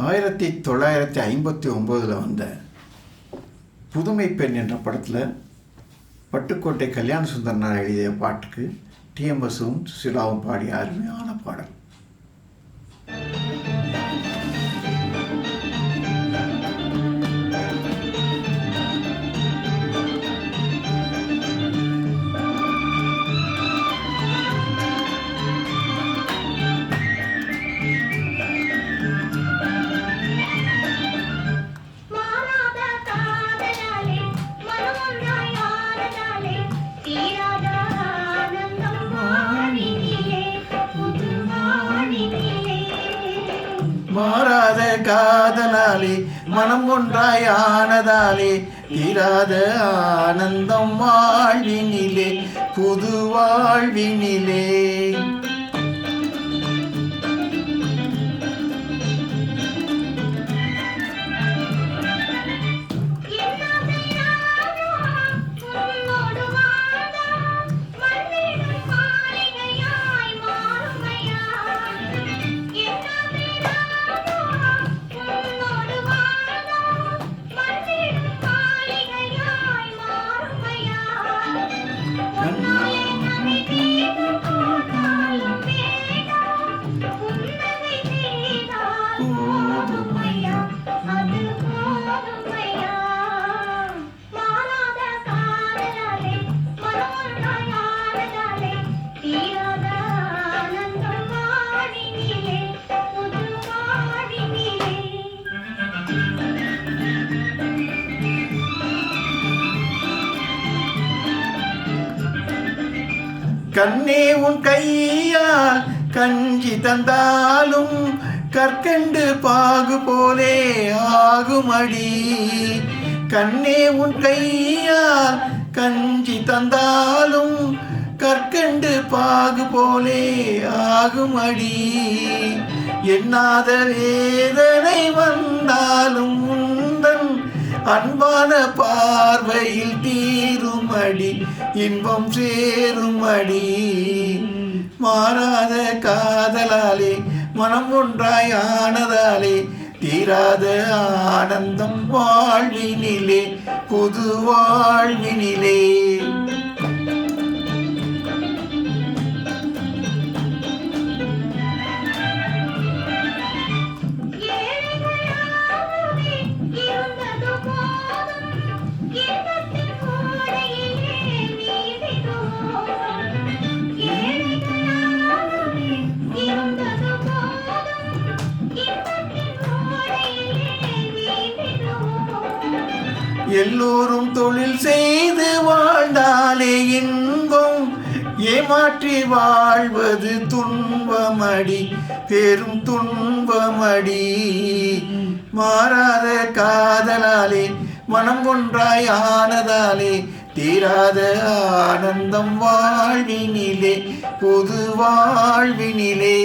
1959 வந்த புதுமை பெண் என்ற படத்தில் பட்டுக்கோட்டை கல்யாண சுந்தரனார் எழுதிய பாட்டுக்கு டிஎம்எஸும் சுசிலாவும் பாடிய அருமையான பாடல். மாறாத காதலாலே மனம் ஒன்றாய் ஆனதாலே தீராத ஆனந்தம் வாழ்வினிலே புது வாழ்வினிலே. கண்ணே உன் கையால் கஞ்சி தந்தாலும் கற்கண்டு பாகு போலே ஆகுமடி. கண்ணே உன் கையால் கஞ்சி தந்தாலும் கற்கண்டு பாகு போலே ஆகுமடி. எண்ணாத வேதனை வந்தாலும் உந்தன் அன்பான பார்வையில் தீருமடி இன்பம் சேருமடி. மாறாத காதலாலே மனம் ஒன்றாய் ஆனதாலே தீராத ஆனந்தம் வாழ்வினிலே புது வாழ்வினிலே. எல்லோரும் தொழில் செய்து வாழ்ந்தாலே இன்பம், ஏமாற்றி வாழ்வது துன்பமடி பெரும் துன்பமடி. மாறாத காதலாலே மனம் ஒன்றாய் ஆனதாலே தீராத ஆனந்தம் வாழ்வினிலே புது வாழ்வினிலே.